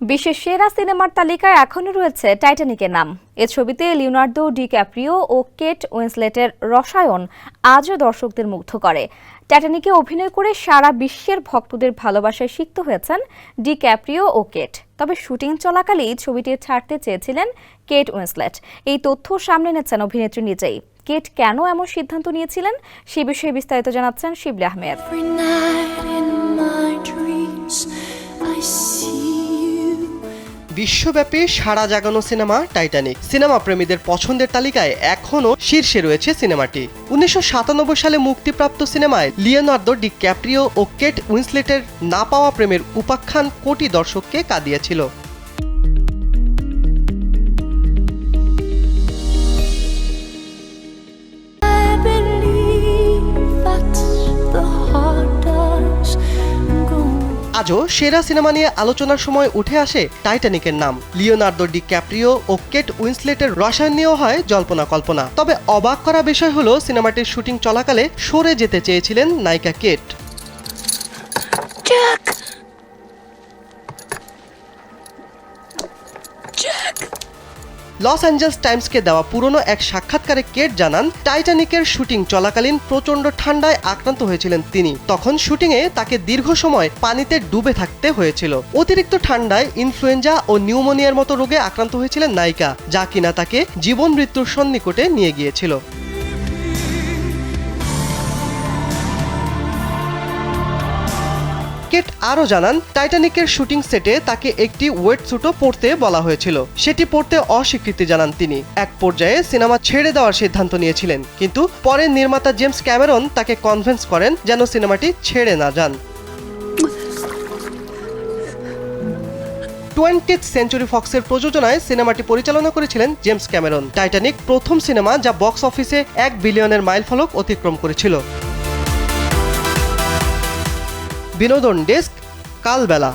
বিশ্বের সেরা সিনেমার তালিকায় এখনও রয়েছে টাইটানিকের নাম। এ ছবিতে লিওনার্দো ডিক্যাপ্রিও ও কেট উইন্সলেটের রসায়ন আজও দর্শকদের মুগ্ধ করে। টাইটানিকে অভিনয় করে সারা বিশ্বের ভক্তদের ভালোবাসায় সিক্ত হয়েছেন ডিক্যাপ্রিও ও কেট। তবে শুটিং চলাকালেই ছবিটি ছাড়তে চেয়েছিলেন কেট উইন্সলেট। এই তথ্য সামনে এনেছেন অভিনেত্রী নিজেই। কেট কেন এমন সিদ্ধান্ত নিয়েছিলেন সে বিষয়ে বিস্তারিত জানাচ্ছেন শিবলি আহমেদ। বিশ্বব্যাপী সাড়া জাগানো সিনেমা টাইটানিক সিনেমা প্রেমীদের পছন্দের তালিকায় এখনও শীর্ষে রয়েছে সিনেমাটি। 1997 সালে মুক্তিপ্রাপ্ত সিনেমায় লিওনার্দো ডিক্যাপ্রিও ও কেট উইন্সলেটের না পাওয়া প্রেমের উপাখ্যান কোটি দর্শককে কাঁদিয়েছিল। আজও সেরা সিনেমা নিয়ে আলোচনার সময় উঠে আসে টাইটানিকের নাম। লিওনার্দো ডিক্যাপ্রিও ও কেট উইন্সলেটের রসায়ন নিয়েও হয় জল্পনা কল্পনা। তবে অবাক করা বিষয় হলো সিনেমাটির শুটিং চলাকালে সরে যেতে চেয়েছিলেন নায়িকা কেট। লস অ্যাঞ্জেলস টাইমসকে দেওয়া পুরনো এক সাক্ষাৎকারে কেট জানান, টাইটানিকের শুটিং চলাকালীন প্রচণ্ড ঠান্ডায় আক্রান্ত হয়েছিলেন তিনি। তখন শুটিংয়ে তাকে দীর্ঘ সময় পানিতে ডুবে থাকতে হয়েছিল। অতিরিক্ত ঠান্ডায় ইনফ্লুয়েঞ্জা ও নিউমোনিয়ার মতো রোগে আক্রান্ত হয়েছিলেন নায়িকা, যা কিনা তাকে জীবন মৃত্যুর সন্নিকটে নিয়ে গিয়েছিল। কেট আরও জানান, টাইটানিকের শুটিং সেটে তাকে একটি ওয়েট স্যুটও পরতে বলা হয়েছিল। সেটি পরতে অস্বীকৃতি জানান তিনি। এক পর্যায়ে সিনেমা ছেড়ে দেওয়ার সিদ্ধান্ত নিয়েছিলেন, কিন্তু পরে নির্মাতা জেমস ক্যামেরন তাকে কনভিন্স করেন যেন সিনেমাটি ছেড়ে না যান। 20th সেঞ্চুরি ফক্সের প্রযোজনায় সিনেমাটি পরিচালনা করেছিলেন জেমস ক্যামেরন। টাইটানিক প্রথম সিনেমা যা বক্স অফিসে 1 বিলিয়নের মাইলফলক অতিক্রম করেছিল। বিনোদন ডেস্ক, কালবেলা।